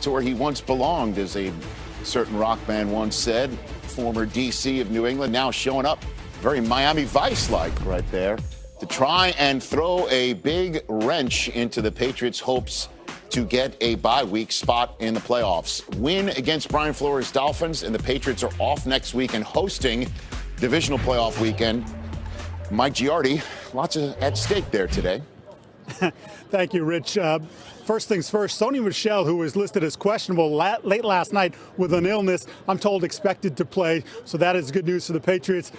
to where he once belonged, as a certain rock band once said. Former DC of New England, now showing up very Miami Vice-like right there to try and throw a big wrench into the Patriots' hopes to get a bye week spot in the playoffs. Win against Brian Flores' Dolphins, and the Patriots are off next week and hosting divisional playoff weekend. Mike Giardi, lots at stake there today. Thank you, Rich. First things first, Sony Michel, who was listed as questionable late last night with an illness, I'm told expected to play, so that is good news for the Patriots.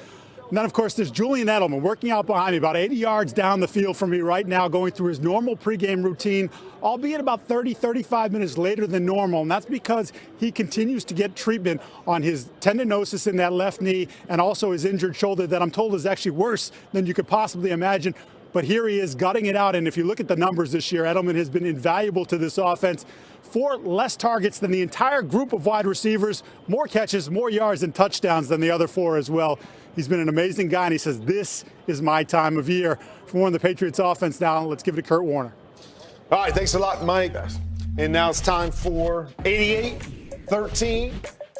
And then, of course, there's Julian Edelman working out behind me, about 80 yards down the field from me right now, going through his normal pregame routine, albeit about 35 minutes later than normal. And that's because he continues to get treatment on his tendinosis in that left knee and also his injured shoulder that I'm told is actually worse than you could possibly imagine. But here he is gutting it out. And if you look at the numbers this year, Edelman has been invaluable to this offense. 4 less targets than the entire group of wide receivers, more catches, more yards and touchdowns than the other 4 as well. He's been an amazing guy, and he says, this is my time of year. For one of the Patriots offense now, let's give it to Kurt Warner. All right, thanks a lot, Mike. And now it's time for 88-13.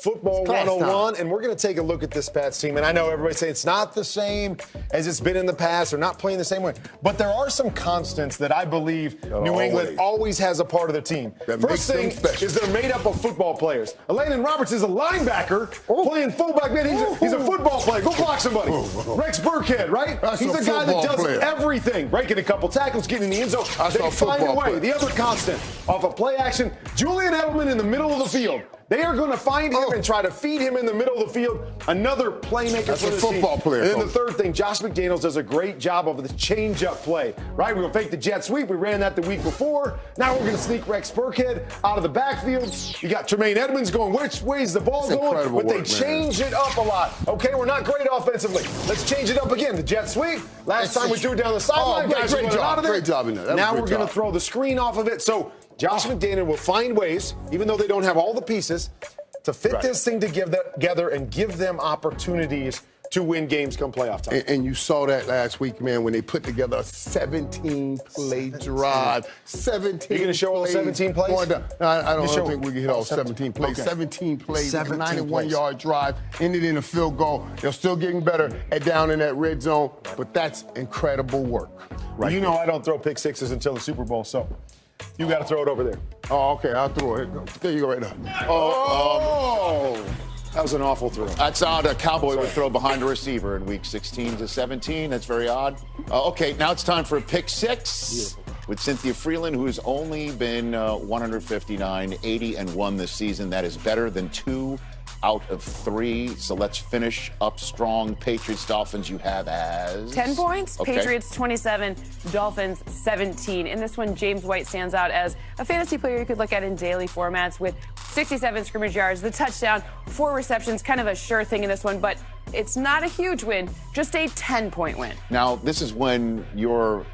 Football 101, and we're going to take a look at this Pats team. And I know everybody say it's not the same as it's been in the past or not playing the same way. But there are some constants that I believe New England always has a part of their team. First thing is they're made up of football players. Landon Roberts is a linebacker playing fullback. Man, he's a football player. Go block somebody. Rex Burkhead, right? He's a guy that does everything. Breaking a couple tackles, getting in the end zone. They find a way. The other constant off of play action, Julian Edelman in the middle of the field. They are going to find him and try to feed him in the middle of the field. Another playmaker for this football team. Player. And then the third thing, Josh McDaniels does a great job of the change-up play. Right? We're going to fake the jet sweep. We ran that the week before. Now we're going to sneak Rex Burkhead out of the backfield. You got Tremaine Edmonds going which way's the ball going, but they change it up a lot. Okay, we're not great offensively. Let's change it up again. The jet sweep. Last time we threw it down the sideline. Great job in there. Now we're going to throw the screen off of it. So Josh McDaniels will find ways, even though they don't have all the pieces, to fit this thing together and give them opportunities to win games come playoff time. And you saw that last week, man, when they put together a 17-play drive. 17 You're going to show all 17 plays? I don't think we can hit all 17 plays. Okay. 17 plays, 91-yard drive, ended in a field goal. They're still getting better down in that red zone, but that's incredible work. Right. You know I don't throw pick sixes until the Super Bowl, so you got to throw it over there. Oh, okay, I'll throw it. There you go right now. That was an awful throw. That's odd. A Cowboy would throw behind a receiver in week 16 to 17. That's very odd. Okay, now it's time for a pick six with Cynthia Freeland, who's only been 159, 80-1 this season. That is better than 2 out of 3. So let's finish up strong. Patriots, Dolphins, you have as 10 points. Okay. Patriots 27, Dolphins 17. In this one, James White stands out as a fantasy player you could look at in daily formats with 67 scrimmage yards, the touchdown, 4 receptions, kind of a sure thing in this one, but it's not a huge win, just a 10-point win. Now, this is when your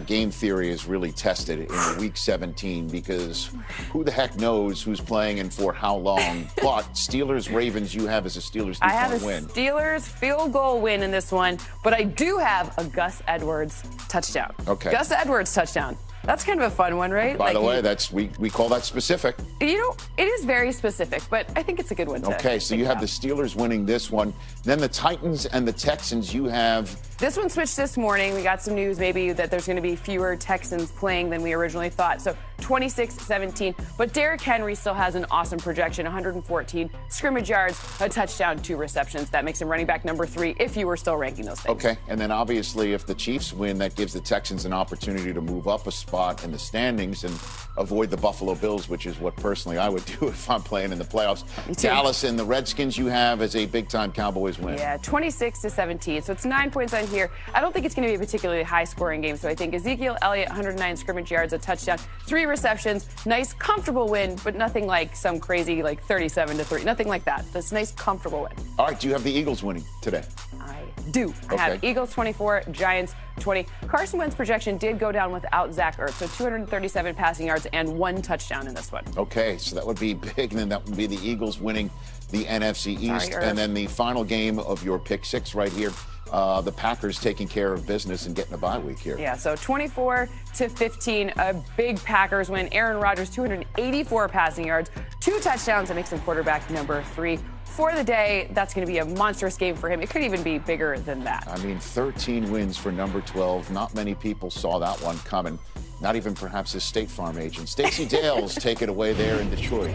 game theory is really tested in week 17, because who the heck knows who's playing and for how long. But Steelers-Ravens, you have as a Steelers 2-point win. I have a Steelers field goal win in this one, but I do have a Gus Edwards touchdown. Okay. Gus Edwards touchdown. That's kind of a fun one, right? By the way, that's we call that specific. You know, it is very specific, but I think it's a good one to Okay, so you have the Steelers winning this one. Then the Titans and the Texans, you have... This one switched this morning. We got some news maybe that there's going to be fewer Texans playing than we originally thought. So 26-17. But Derrick Henry still has an awesome projection, 114 scrimmage yards, a touchdown, 2 receptions. That makes him running back number 3 if you were still ranking those things. Okay, and then obviously if the Chiefs win, that gives the Texans an opportunity to move up a spot in the standings and avoid the Buffalo Bills, which is what personally I would do if I'm playing in the playoffs. Dallas and the Redskins you have as a big-time Cowboys win. Yeah, 26-17. So it's 9 points on here. I don't think it's going to be a particularly high-scoring game. So I think Ezekiel Elliott, 109 scrimmage yards, a touchdown, 3 receptions, nice, comfortable win, but nothing like some crazy, like 37-3. Nothing like that. That's a nice, comfortable win. All right, do you have the Eagles winning today? I do. I have Eagles 24, Giants 20. Carson Wentz's projection did go down without Zach Ertz, so 237 passing yards and 1 touchdown in this one. Okay, so that would be big, and then that would be the Eagles winning the NFC East. And then the final game of your pick 6 right here, the Packers taking care of business and getting a bye week here. Yeah, so 24-15, a big Packers win. Aaron Rodgers, 284 passing yards, 2 touchdowns. That makes him quarterback number 3 for the day. That's going to be a monstrous game for him. It could even be bigger than that. I mean, 13 wins for number 12. Not many people saw that one coming. Not even perhaps his State Farm agent. Stacey Dales take it away there in Detroit.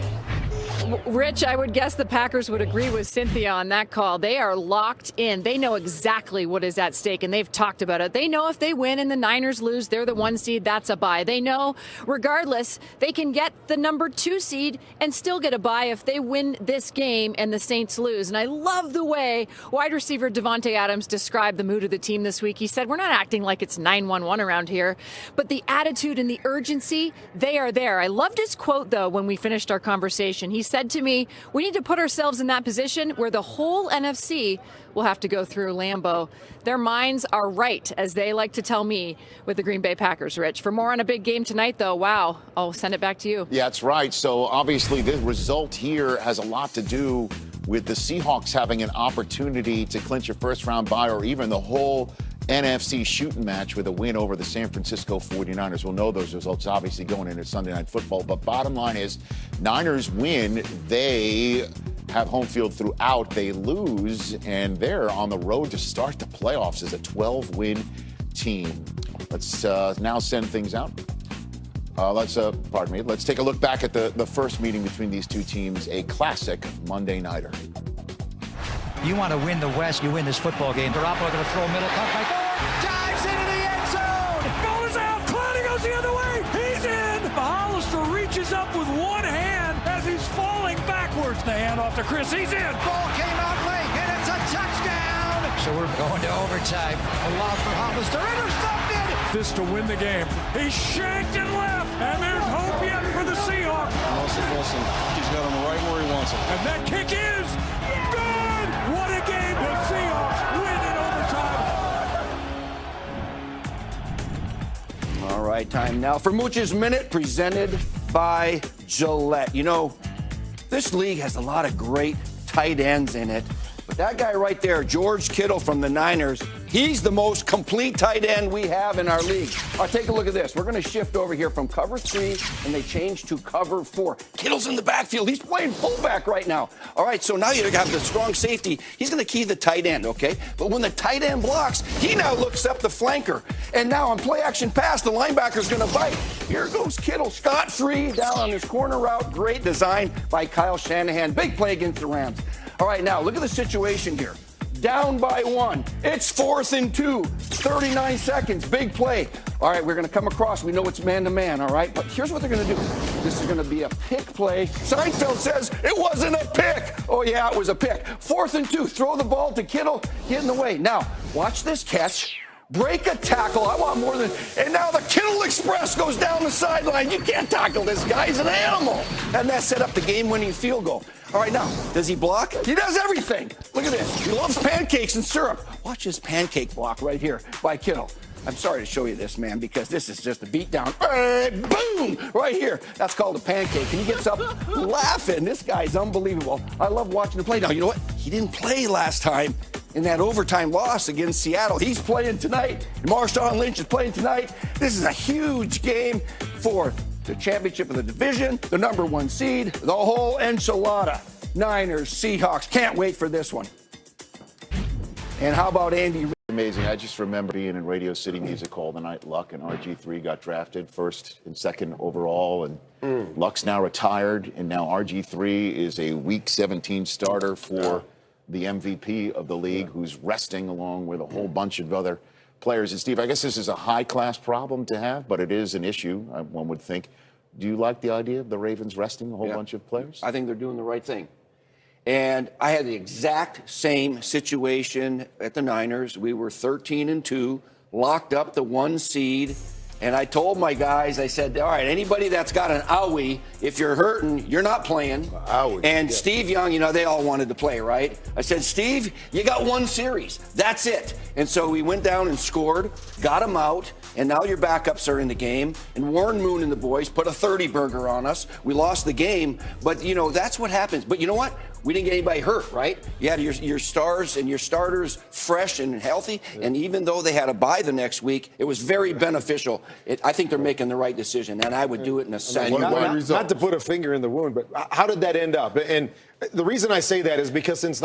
Rich, I would guess the Packers would agree with Cynthia on that call. They are locked in. They know exactly what is at stake, and they've talked about it. They know if they win and the Niners lose, they're the 1 seed. That's a bye. They know, regardless, they can get the number 2 seed and still get a bye if they win this game and the Saints lose. And I love the way wide receiver Devontae Adams described the mood of the team this week. He said, we're not acting like it's 9-1-1 around here, but the attitude and the urgency, they are there. I loved his quote, though, when we finished our conversation. He said to me, we need to put ourselves in that position where the whole NFC will have to go through Lambeau. Their minds are right, as they like to tell me, with the Green Bay Packers, Rich. For more on a big game tonight, though, wow, I'll send it back to you. Yeah, that's right. So obviously the result here has a lot to do with the Seahawks having an opportunity to clinch a first-round bye or even the whole NFC shooting match with a win over the San Francisco 49ers. We'll know those results obviously going into Sunday Night Football. But bottom line is, Niners win. They have home field throughout. They lose, and they're on the road to start the playoffs as a 12-win team. Let's now send things out. Let's take a look back at the first meeting between these two teams, a classic Monday nighter. You want to win the West, you win this football game. Garoppolo going to throw middle, cut by dives into the end zone. Goes out, Clowney goes the other way. He's in. Hollister reaches up with one hand as he's falling backwards. The handoff to Chris, he's in. Ball came out late, and it's a touchdown. So we're going to overtime. Allowed for Hollister, intercepted. This to win the game. He shanked and left, and there's hope yet for the Seahawks. Wilson, he's got him right where he wants him. And that kick is good. What a game. The Seahawks win in overtime. All right, time now for Mooch's Minute, presented by Gillette. You know, this league has a lot of great tight ends in it, but that guy right there, George Kittle from the Niners, he's the most complete tight end we have in our league. All right, take a look at this. We're going to shift over here from cover 3, and they change to cover 4. Kittle's in the backfield. He's playing fullback right now. All right, so now you have the strong safety. He's going to key the tight end, okay? But when the tight end blocks, he now looks up the flanker. And now on play action pass, the linebacker's going to bite. Here goes Kittle, scot-free down on his corner route. Great design by Kyle Shanahan. Big play against the Rams. All right, now look at the situation here. Down by 1. It's 4th and 2. 39 seconds. Big play. All right, we're going to come across. We know it's man-to-man, all right? But here's what they're going to do. This is going to be a pick play. Seinfeld says it wasn't a pick. Oh, yeah, it was a pick. 4th and 2. Throw the ball to Kittle. Get in the way. Now, watch this catch. Break a tackle. I want more than... And now the Kittle Express goes down the sideline. You can't tackle this guy. He's an animal. And that set up the game-winning field goal. All right, now, does he block? He does everything. Look at this. He loves pancakes and syrup. Watch his pancake block right here by Kittle. I'm sorry to show you this, man, because this is just a beatdown. Boom! Right here. That's called a pancake. And he gets up laughing. This guy's unbelievable. I love watching him play. Now, you know what? He didn't play last time in that overtime loss against Seattle. He's playing tonight. Marshawn Lynch is playing tonight. This is a huge game for the championship of the division, the number 1 seed, the whole enchilada. Niners, Seahawks. Can't wait for this one. And how about Andy? Amazing. I just remember being in Radio City Music Hall the night Luck and RG3 got drafted 1st and 2nd overall, and Luck's now retired, and now RG3 is a Week 17 starter for the MVP of the league, who's resting along with a whole bunch of other players. And Steve, I guess this is a high-class problem to have, but it is an issue, one would think. Do you like the idea of the Ravens resting a whole bunch of players? I think they're doing the right thing. And I had the exact same situation at the Niners. We were 13 and 2, locked up the 1 seed, And I told my guys, I said, all right, anybody that's got an owie, if you're hurting, you're not playing. Owie, and yeah. Steve Young, they all wanted to play, right? I said, Steve, you got one series. That's it. And so we went down and scored, got him out, and now your backups are in the game. And Warren Moon and the boys put a 30-burger on us. We lost the game, but, that's what happens. But you know what? We didn't get anybody hurt, right? You had your stars and your starters fresh and healthy, and even though they had a bye the next week, it was very beneficial. I think they're making the right decision, and I would do it in a second. Not to put a finger in the wound, but how did that end up? And the reason I say that is because since